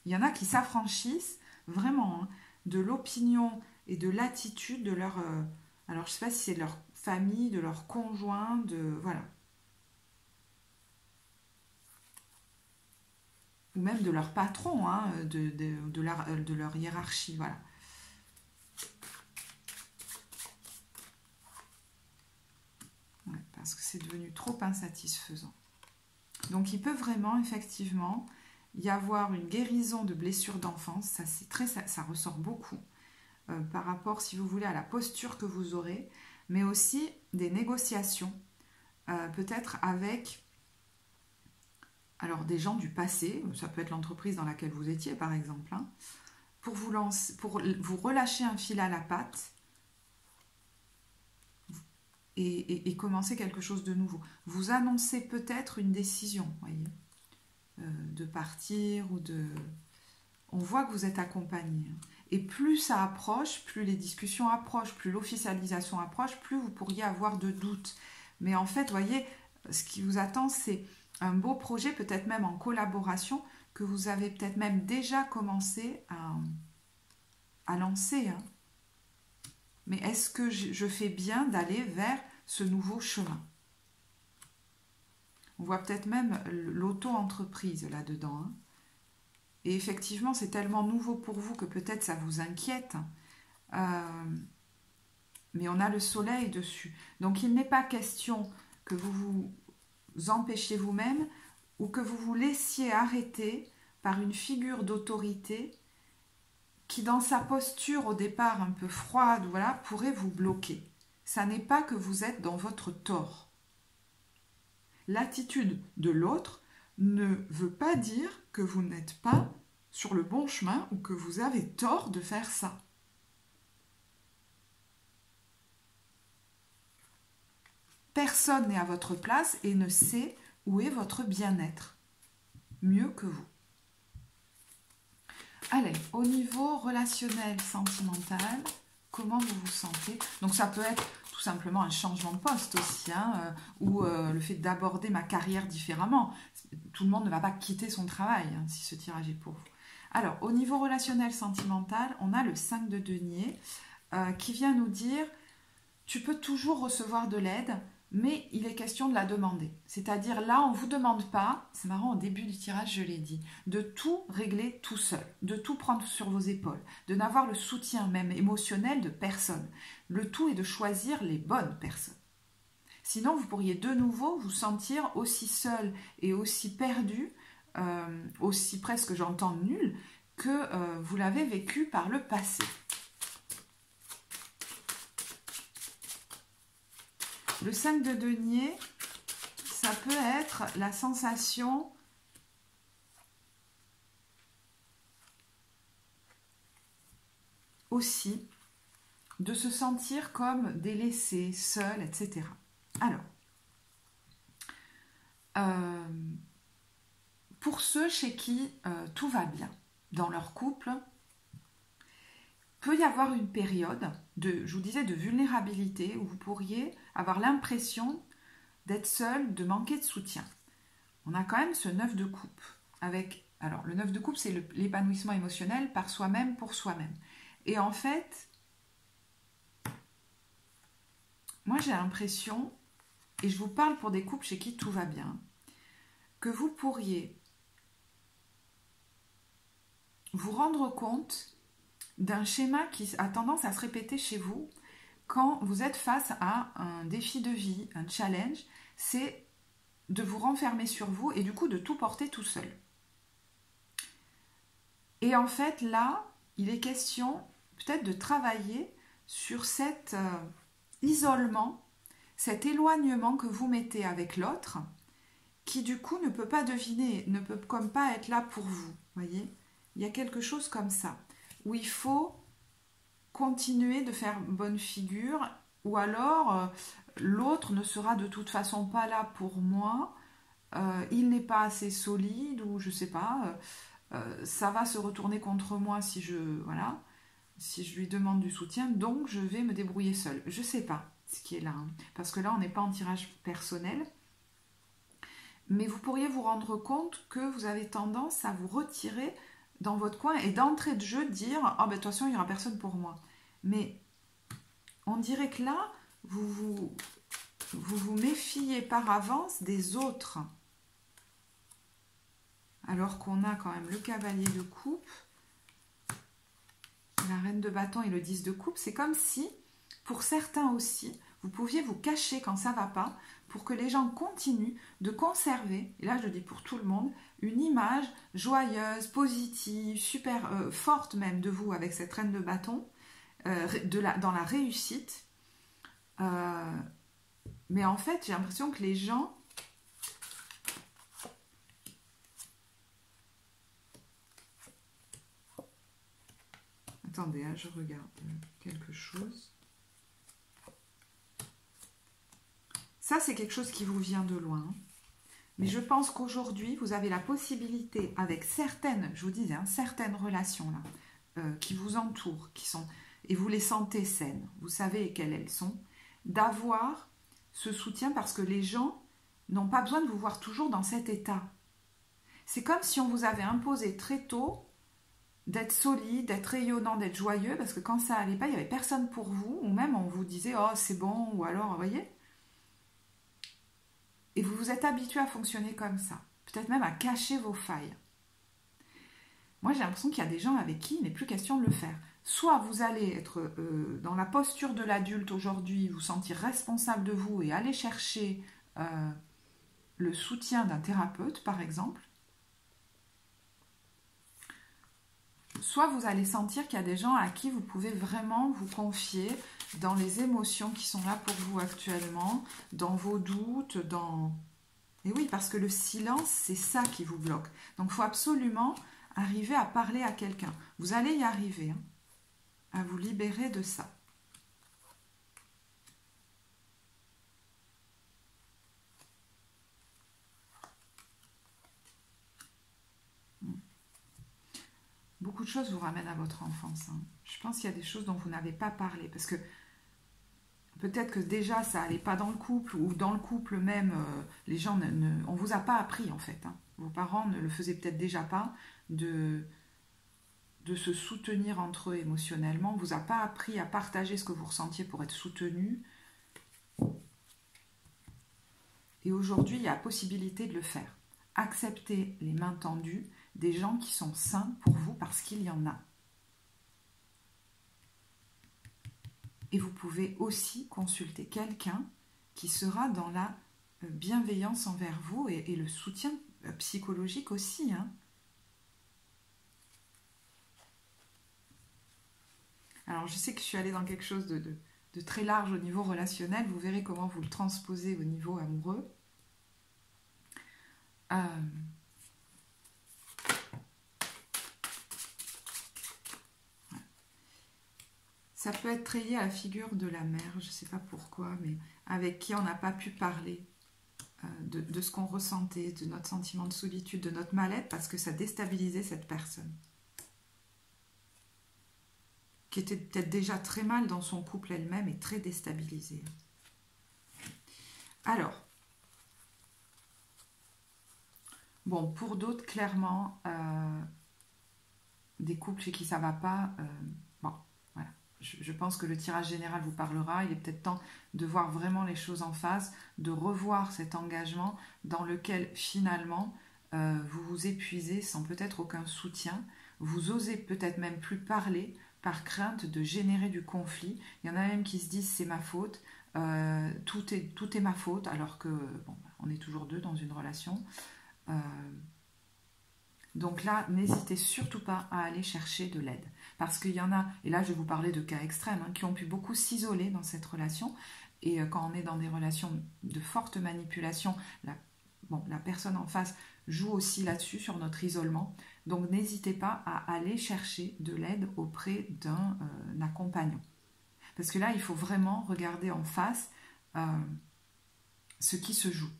S1: Il y en a qui s'affranchissent vraiment de l'opinion et de l'attitude de leur... alors je ne sais pas si c'est de leur famille, de leur conjoint, voilà. Ou même de leur patron, de leur hiérarchie, voilà. Ouais, parce que c'est devenu trop insatisfaisant. Donc il peut vraiment, effectivement, y avoir une guérison de blessures d'enfance, ça ressort beaucoup, par rapport, si vous voulez, à la posture que vous aurez, mais aussi des négociations, peut-être avec alors des gens du passé, ça peut être l'entreprise dans laquelle vous étiez par exemple, pour vous relâcher un fil à la patte et commencer quelque chose de nouveau. Vous annoncez peut-être une décision, voyez, de partir ou de... On voit que vous êtes accompagné. Et plus ça approche, plus les discussions approchent, plus l'officialisation approche, plus vous pourriez avoir de doutes. Mais en fait, voyez, ce qui vous attend, c'est un beau projet, peut-être même en collaboration, que vous avez peut-être même déjà commencé à lancer. Mais est-ce que je fais bien d'aller vers ce nouveau chemin? On voit peut-être même l'auto-entreprise là-dedans. Et effectivement, c'est tellement nouveau pour vous que peut-être ça vous inquiète. Mais on a le soleil dessus. Donc il n'est pas question que vous vous empêchiez vous-même ou que vous vous laissiez arrêter par une figure d'autorité qui, dans sa posture au départ un peu froide, voilà, pourrait vous bloquer. Ça n'est pas que vous êtes dans votre tort. L'attitude de l'autre ne veut pas dire que vous n'êtes pas sur le bon chemin ou que vous avez tort de faire ça. Personne n'est à votre place et ne sait où est votre bien-être. Mieux que vous. Allez, au niveau relationnel, sentimental, comment vous vous sentez? Donc ça peut être tout simplement un changement de poste aussi, hein, ou le fait d'aborder ma carrière différemment. Tout le monde ne va pas quitter son travail, hein, si ce tirage est pour vous. Alors, au niveau relationnel, sentimental, on a le 5 de denier qui vient nous dire « Tu peux toujours recevoir de l'aide ». Mais il est question de la demander. C'est-à-dire là, on ne vous demande pas, c'est marrant, au début du tirage, je l'ai dit, de tout régler tout seul, de tout prendre sur vos épaules, de n'avoir le soutien même émotionnel de personne. Le tout est de choisir les bonnes personnes. Sinon, vous pourriez de nouveau vous sentir aussi seul et aussi perdu, aussi presque, j'entends, nul, que vous l'avez vécu par le passé. Le 5 de denier, ça peut être la sensation aussi de se sentir comme délaissé, seul, etc. Alors, pour ceux chez qui tout va bien dans leur couple, peut y avoir une période de, je vous disais, de vulnérabilité où vous pourriez avoir l'impression d'être seul, de manquer de soutien. On a quand même ce 9 de coupe avec, alors le 9 de coupe, c'est l'épanouissement émotionnel par soi-même, pour soi-même. Et en fait, moi j'ai l'impression, et je vous parle pour des couples chez qui tout va bien, que vous pourriez vous rendre compte d'un schéma qui a tendance à se répéter chez vous quand vous êtes face à un défi de vie, un challenge, c'est de vous renfermer sur vous et du coup de tout porter tout seul. Et en fait, là, il est question peut-être de travailler sur cet isolement, cet éloignement que vous mettez avec l'autre, qui du coup ne peut pas deviner, ne peut comme pas être là pour vous. Voyez, il y a quelque chose comme ça, où il faut continuer de faire bonne figure, ou alors l'autre ne sera de toute façon pas là pour moi, il n'est pas assez solide, ou je sais pas, ça va se retourner contre moi si je lui demande du soutien, donc je vais me débrouiller seule. Je sais pas ce qui est là, hein, parce que là on n'est pas en tirage personnel, mais vous pourriez vous rendre compte que vous avez tendance à vous retirer dans votre coin et d'entrée de jeu dire « Ah ben de toute façon il n'y aura personne pour moi ». Mais on dirait que là, vous vous méfiez par avance des autres. Alors qu'on a quand même le cavalier de coupe, la reine de bâton et le 10 de coupe. C'est comme si, pour certains aussi, vous pouviez vous cacher quand ça ne va pas pour que les gens continuent de conserver, et là je le dis pour tout le monde, une image joyeuse, positive, super forte même de vous avec cette reine de bâton, dans la réussite. Mais en fait, j'ai l'impression que les gens... Attendez, hein, je regarde quelque chose. Ça, c'est quelque chose qui vous vient de loin. Mais je pense qu'aujourd'hui, vous avez la possibilité, avec certaines, je vous disais, hein, certaines relations là, qui vous entourent, qui sont, et vous les sentez saines, vous savez quelles elles sont, d'avoir ce soutien parce que les gens n'ont pas besoin de vous voir toujours dans cet état. C'est comme si on vous avait imposé très tôt d'être solide, d'être rayonnant, d'être joyeux, parce que quand ça n'allait pas, il n'y avait personne pour vous, ou même on vous disait « Oh, c'est bon », ou alors, vous voyez. Et vous vous êtes habitué à fonctionner comme ça, peut-être même à cacher vos failles. Moi, j'ai l'impression qu'il y a des gens avec qui il n'est plus question de le faire. Soit vous allez être dans la posture de l'adulte aujourd'hui, vous sentir responsable de vous et aller chercher le soutien d'un thérapeute, par exemple. Soit vous allez sentir qu'il y a des gens à qui vous pouvez vraiment vous confier dans les émotions qui sont là pour vous actuellement, dans vos doutes, dans... Et oui, parce que le silence, c'est ça qui vous bloque. Donc, il faut absolument arriver à parler à quelqu'un. Vous allez y arriver, hein, à vous libérer de ça. Beaucoup de choses vous ramènent à votre enfance. Hein. Je pense qu'il y a des choses dont vous n'avez pas parlé. Parce que peut-être que déjà, ça n'allait pas dans le couple. Ou dans le couple même, les gens on ne vous a pas appris en fait. Hein. Vos parents ne le faisaient peut-être déjà pas de se soutenir entre eux émotionnellement. On ne vous a pas appris à partager ce que vous ressentiez pour être soutenu. Et aujourd'hui, il y a la possibilité de le faire. Acceptez les mains tendues des gens qui sont sains pour vous parce qu'il y en a. Et vous pouvez aussi consulter quelqu'un qui sera dans la bienveillance envers vous et le soutien psychologique aussi. Hein. Alors, je sais que je suis allée dans quelque chose de très large au niveau relationnel. Vous verrez comment vous le transposez au niveau amoureux. Ça peut être très lié à la figure de la mère, je ne sais pas pourquoi, mais avec qui on n'a pas pu parler de ce qu'on ressentait, de notre sentiment de solitude, de notre mal-être, parce que ça déstabilisait cette personne. Qui était peut-être déjà très mal dans son couple elle-même et très déstabilisée. Alors, bon, pour d'autres, clairement, des couples chez qui ça ne va pas, bon, voilà. Je pense que le tirage général vous parlera. Il est peut-être temps de voir vraiment les choses en face, de revoir cet engagement dans lequel finalement vous vous épuisez sans peut-être aucun soutien. Vous osez peut-être même plus parler par crainte de générer du conflit. Il y en a même qui se disent c'est ma faute, tout est ma faute, alors que bon, on est toujours deux dans une relation. Donc là, n'hésitez surtout pas à aller chercher de l'aide. Parce qu'il y en a, et là je vais vous parler de cas extrêmes, hein, qui ont pu beaucoup s'isoler dans cette relation. Et quand on est dans des relations de forte manipulation, la personne en face joue aussi là-dessus, sur notre isolement. Donc n'hésitez pas à aller chercher de l'aide auprès d'un accompagnant. Parce que là, il faut vraiment regarder en face ce qui se joue.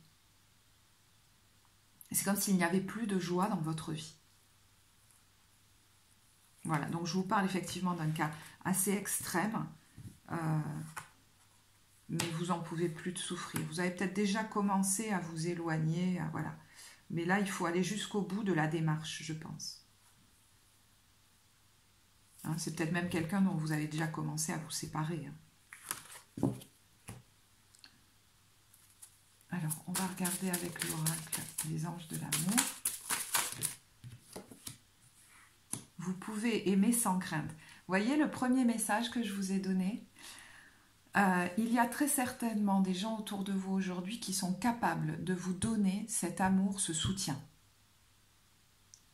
S1: C'est comme s'il n'y avait plus de joie dans votre vie. Voilà, donc je vous parle effectivement d'un cas assez extrême, mais vous n'en pouvez plus de souffrir. Vous avez peut-être déjà commencé à vous éloigner, voilà. Mais là, il faut aller jusqu'au bout de la démarche, je pense. Hein, c'est peut-être même quelqu'un dont vous avez déjà commencé à vous séparer. Hein. Alors, on va regarder avec l'oracle des anges de l'amour. Vous pouvez aimer sans crainte. Voyez le premier message que je vous ai donné. Il y a très certainement des gens autour de vous aujourd'hui qui sont capables de vous donner cet amour, ce soutien.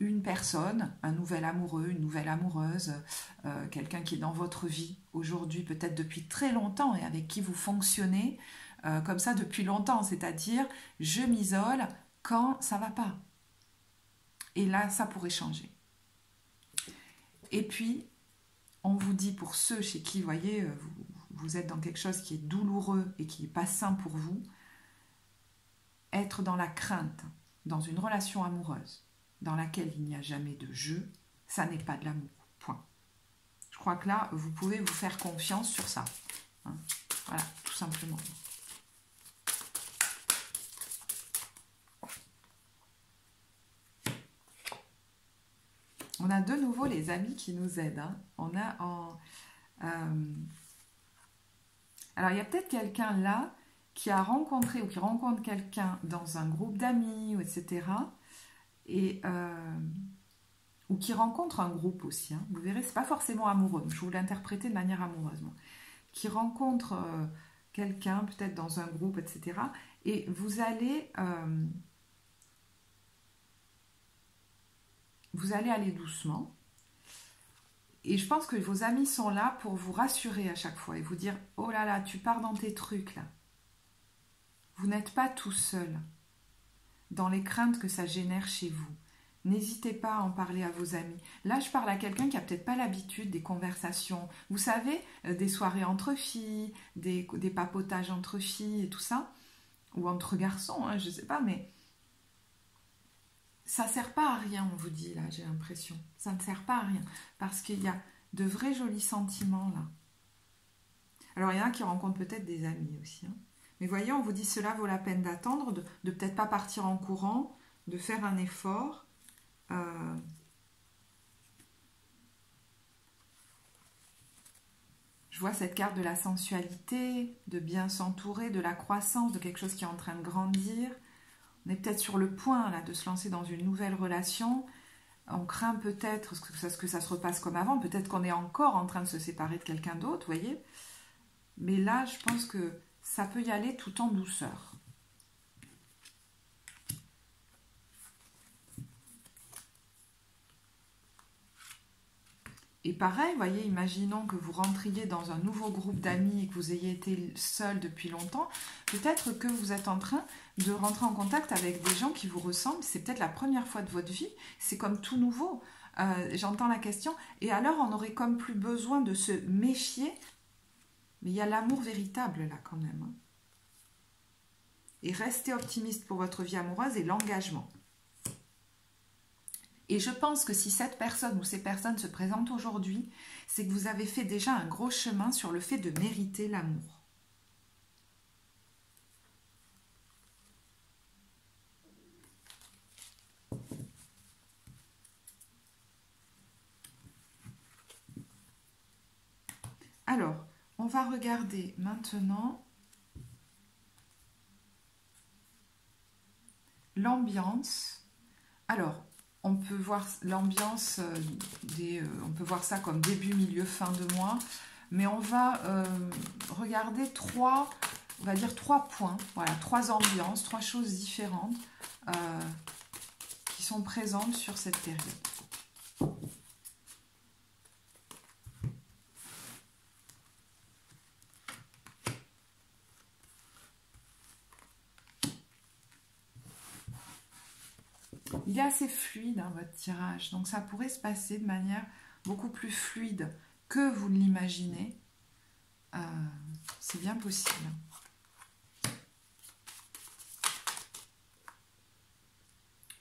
S1: Une personne, un nouvel amoureux, une nouvelle amoureuse, quelqu'un qui est dans votre vie aujourd'hui, peut-être depuis très longtemps et avec qui vous fonctionnez comme ça depuis longtemps, c'est-à-dire je m'isole quand ça va pas. Et là, ça pourrait changer. Et puis, on vous dit pour ceux chez qui, vous voyez, vous êtes dans quelque chose qui est douloureux et qui n'est pas sain pour vous, être dans la crainte, dans une relation amoureuse, dans laquelle il n'y a jamais de jeu, ça n'est pas de l'amour. Point. Je crois que là, vous pouvez vous faire confiance sur ça. Hein, voilà, tout simplement. On a de nouveau les amis qui nous aident. Hein. On a alors, il y a peut-être quelqu'un là qui a rencontré ou qui rencontre quelqu'un dans un groupe d'amis, etc. Et ou qui rencontre un groupe aussi. Hein. Vous verrez, c'est pas forcément amoureux. Je vous l'interpréter de manière amoureuse, moi. Qui rencontre quelqu'un, peut-être dans un groupe, etc. Et vous allez aller doucement. Et je pense que vos amis sont là pour vous rassurer à chaque fois et vous dire « Oh là là, tu pars dans tes trucs là. Vous n'êtes pas tout seul dans les craintes que ça génère chez vous. N'hésitez pas à en parler à vos amis. » Là, je parle à quelqu'un qui n'a peut-être pas l'habitude des conversations. Vous savez, des soirées entre filles, des papotages entre filles et tout ça. Ou entre garçons, hein, je ne sais pas, mais ça ne sert pas à rien, on vous dit, là, j'ai l'impression. Ça ne sert pas à rien. Parce qu'il y a de vrais jolis sentiments, là. Alors, il y en a qui rencontrent peut-être des amis aussi. Hein. Mais voyez, on vous dit, cela vaut la peine d'attendre, de peut-être pas partir en courant, de faire un effort. Je vois cette carte de la sensualité, de bien s'entourer, de la croissance, de quelque chose qui est en train de grandir. On est peut-être sur le point là, de se lancer dans une nouvelle relation. On craint peut-être que ça se repasse comme avant. Peut-être qu'on est encore en train de se séparer de quelqu'un d'autre, vous voyez. Mais là, je pense que ça peut y aller tout en douceur. Et pareil, vous voyez, imaginons que vous rentriez dans un nouveau groupe d'amis et que vous ayez été seul depuis longtemps. Peut-être que vous êtes en train de rentrer en contact avec des gens qui vous ressemblent. C'est peut-être la première fois de votre vie. C'est comme tout nouveau. J'entends la question. Et alors, on aurait comme plus besoin de se méfier. Mais il y a l'amour véritable là quand même. Hein. Et restez optimiste pour votre vie amoureuse et l'engagement. Et je pense que si cette personne ou ces personnes se présentent aujourd'hui, c'est que vous avez fait déjà un gros chemin sur le fait de mériter l'amour. Alors, on va regarder maintenant l'ambiance. Alors, on peut voir l'ambiance, on peut voir ça comme début, milieu, fin de mois, mais on va regarder trois points, voilà, 3 ambiances, 3 choses différentes qui sont présentes sur cette période. Il est assez fluide, hein, votre tirage, donc ça pourrait se passer de manière beaucoup plus fluide que vous ne l'imaginez. C'est bien possible.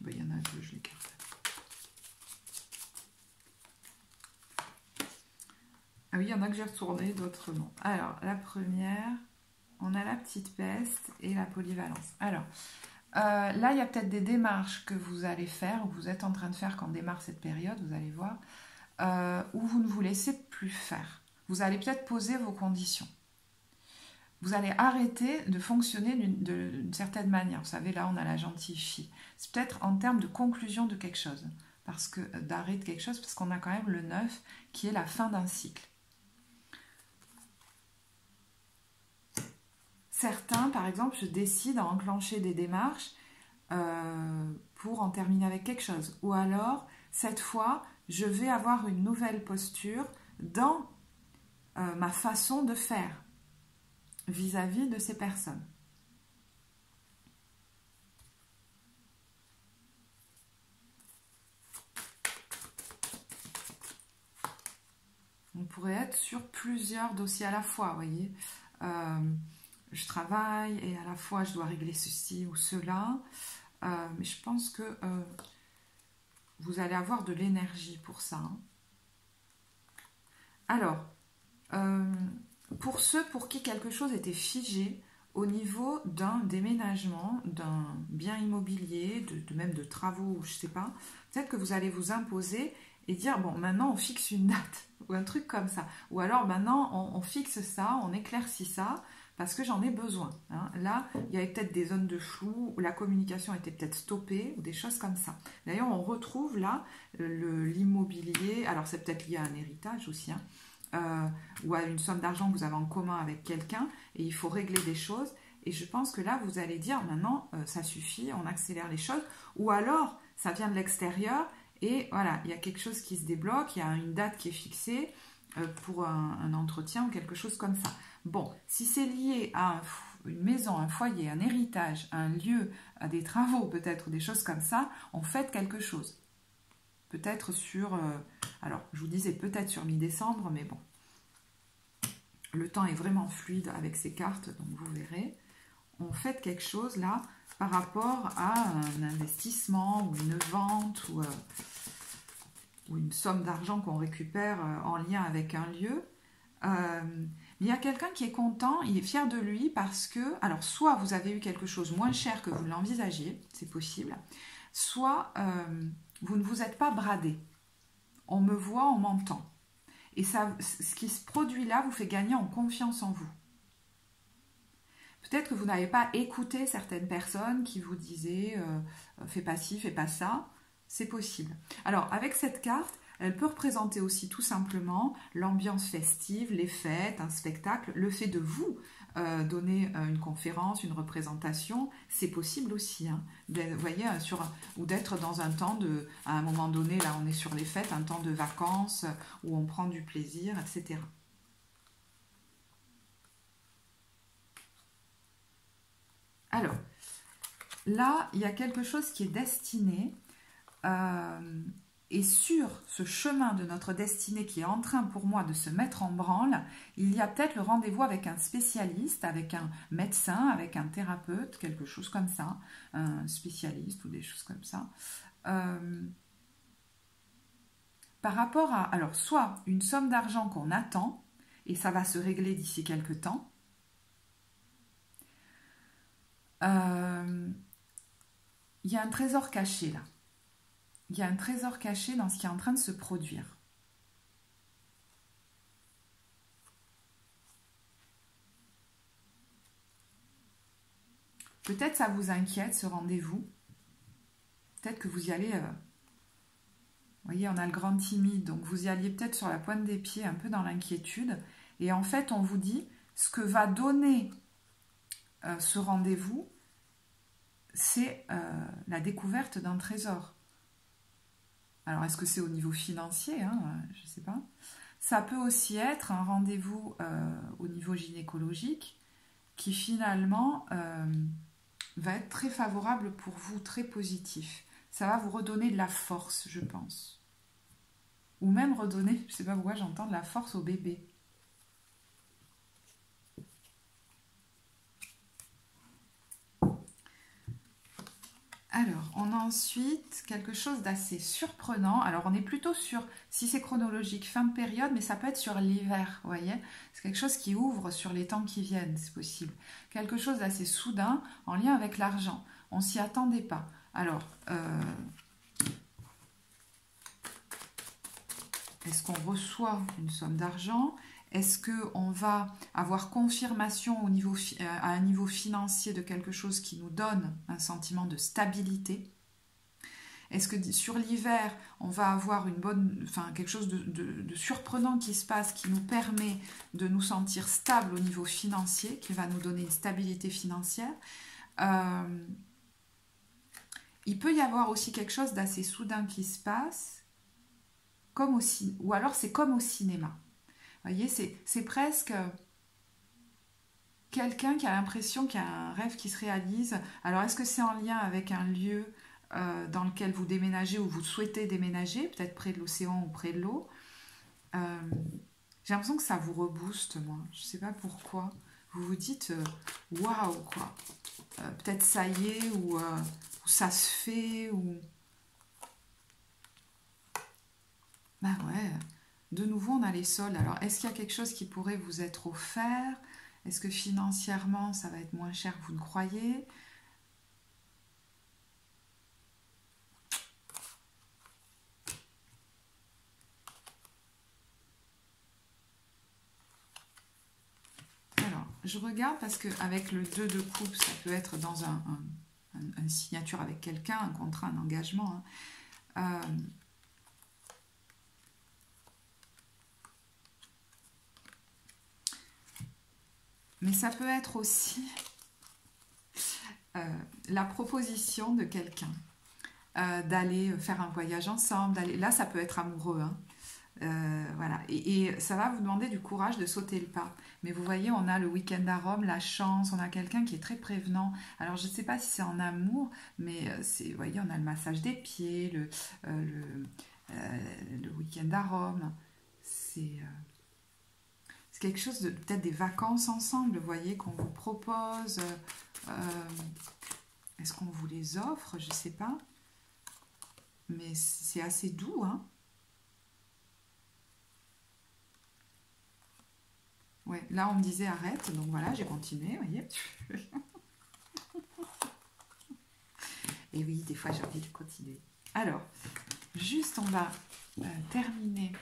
S1: Ben, il y en a 2, je l'écarte. Ah oui, il y en a que j'ai retourné, d'autres non. Alors, la première, on a la petite peste et la polyvalence. Alors, là, il y a peut-être des démarches que vous allez faire, ou que vous êtes en train de faire quand démarre cette période, vous allez voir, où vous ne vous laissez plus faire. Vous allez peut-être poser vos conditions. Vous allez arrêter de fonctionner d'une certaine manière. Vous savez, là, on a la gentille fille. C'est peut-être en termes de conclusion de quelque chose, d'arrêt de quelque chose, parce qu'on a quand même le 9 qui est la fin d'un cycle. Certains, par exemple, se décident à enclencher des démarches pour en terminer avec quelque chose. Ou alors, cette fois, je vais avoir une nouvelle posture dans ma façon de faire vis-à-vis de ces personnes. On pourrait être sur plusieurs dossiers à la fois, vous voyez. Je travaille et à la fois je dois régler ceci ou cela. Mais je pense que vous allez avoir de l'énergie pour ça. Hein. Alors, pour ceux pour qui quelque chose était figé au niveau d'un déménagement, d'un bien immobilier, même de travaux, je ne sais pas, peut-être que vous allez vous imposer et dire, bon, maintenant on fixe une date, ou un truc comme ça. Ou alors maintenant on fixe ça, on éclaircit ça, parce que j'en ai besoin. Hein. Là, il y avait peut-être des zones de flou, où la communication était peut-être stoppée, ou des choses comme ça. D'ailleurs, on retrouve là l'immobilier, alors c'est peut-être lié à un héritage aussi, hein, ou à une somme d'argent que vous avez en commun avec quelqu'un, et il faut régler des choses. Et je pense que là, vous allez dire, maintenant, ça suffit, on accélère les choses. Ou alors, ça vient de l'extérieur, et voilà, il y a quelque chose qui se débloque, il y a une date qui est fixée pour un entretien ou quelque chose comme ça. Bon, si c'est lié à une maison, un foyer, un héritage, un lieu, à des travaux peut-être, des choses comme ça, on fait quelque chose. Peut-être sur... alors, je vous disais peut-être sur mi-décembre, mais bon. Le temps est vraiment fluide avec ces cartes, donc vous verrez. On fait quelque chose là par rapport à un investissement ou une vente ou une somme d'argent qu'on récupère en lien avec un lieu. Il y a quelqu'un qui est content, il est fier de lui parce que, alors soit vous avez eu quelque chose moins cher que vous l'envisagiez, c'est possible, soit vous ne vous êtes pas bradé. On me voit, on m'entend. Et ça, ce qui se produit là vous fait gagner en confiance en vous. Peut-être que vous n'avez pas écouté certaines personnes qui vous disaient fais pas ci, fais pas ça. C'est possible. Alors, avec cette carte, elle peut représenter aussi tout simplement l'ambiance festive, les fêtes, un spectacle, le fait de vous donner une conférence, une représentation, c'est possible aussi. Hein, vous voyez, ou d'être dans un temps à un moment donné, là on est sur les fêtes, un temps de vacances où on prend du plaisir, etc. Alors, là, il y a quelque chose qui est destiné, et sur ce chemin de notre destinée qui est en train pour moi de se mettre en branle, il y a peut-être le rendez-vous avec un spécialiste, avec un médecin, avec un thérapeute, quelque chose comme ça, un spécialiste ou des choses comme ça. Par rapport à, alors, soit une somme d'argent qu'on attend, et ça va se régler d'ici quelques temps, il y a un trésor caché là. Il y a un trésor caché dans ce qui est en train de se produire. Peut-être ça vous inquiète ce rendez-vous. Peut-être que vous y allez... vous voyez, on a le grand timide, donc vous y alliez peut-être sur la pointe des pieds, un peu dans l'inquiétude. Et en fait, on vous dit, ce que va donner ce rendez-vous, c'est la découverte d'un trésor. Alors, est-ce que c'est au niveau financier, hein, je ne sais pas. Ça peut aussi être un rendez-vous au niveau gynécologique qui finalement va être très favorable pour vous, très positif. Ça va vous redonner de la force, je pense. Ou même redonner, je ne sais pas pourquoi j'entends de la force au bébé. Alors, on a ensuite quelque chose d'assez surprenant. Alors, on est plutôt sur, si c'est chronologique, fin de période, mais ça peut être sur l'hiver, vous voyez. C'est quelque chose qui ouvre sur les temps qui viennent, c'est possible. Quelque chose d'assez soudain, en lien avec l'argent. On s'y attendait pas. Alors, est-ce qu'on reçoit une somme d'argent ? Est-ce qu'on va avoir confirmation à un niveau financier de quelque chose qui nous donne un sentiment de stabilité? Est-ce que sur l'hiver, on va avoir quelque chose de surprenant qui se passe, qui nous permet de nous sentir stables au niveau financier, qui va nous donner une stabilité financière? Il peut y avoir aussi quelque chose d'assez soudain qui se passe, ou alors c'est comme au cinéma. Vous voyez, c'est presque quelqu'un qui a l'impression qu'il y a un rêve qui se réalise. Alors, est-ce que c'est en lien avec un lieu dans lequel vous déménagez ou vous souhaitez déménager, peut-être près de l'océan ou près de l'eau? J'ai l'impression que ça vous rebooste, moi. Je ne sais pas pourquoi. Vous vous dites, waouh, quoi. Peut-être ça y est, ou ça se fait, ou... Ben ouais... De nouveau, on a les soldes. Alors, est-ce qu'il y a quelque chose qui pourrait vous être offert? Est-ce que financièrement, ça va être moins cher que vous ne croyez? Alors, je regarde parce qu'avec le 2 de coupe, ça peut être dans une signature avec quelqu'un, un contrat, un engagement. Hein. Mais ça peut être aussi la proposition de quelqu'un d'aller faire un voyage ensemble. Là, ça peut être amoureux. Hein. Voilà. Et ça va vous demander du courage de sauter le pas. Mais vous voyez, on a le week-end à Rome, la chance, on a quelqu'un qui est très prévenant. Alors, je ne sais pas si c'est en amour, mais vous voyez, on a le massage des pieds, le week-end à Rome. C'est quelque chose de peut-être des vacances ensemble, vous voyez, qu'on vous propose. Est-ce qu'on vous les offre? Je ne sais pas. Mais c'est assez doux, hein. Ouais, là on me disait arrête, donc voilà, j'ai continué, vous voyez. Et oui, des fois j'ai envie de continuer. Alors, juste on va terminer.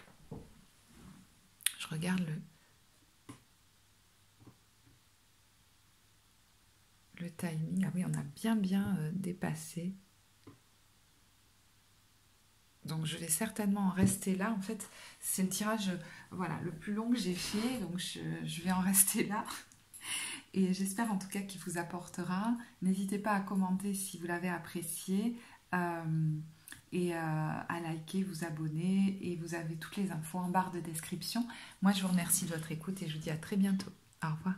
S1: Je regarde le timing. Ah oui, on a bien dépassé. Donc je vais certainement en rester là. En fait, c'est le tirage voilà, le plus long que j'ai fait. Donc je vais en rester là. Et j'espère en tout cas qu'il vous apportera. N'hésitez pas à commenter si vous l'avez apprécié. Et à liker, vous abonner. Et vous avez toutes les infos en barre de description. Moi, je vous remercie de votre écoute et je vous dis à très bientôt. Au revoir.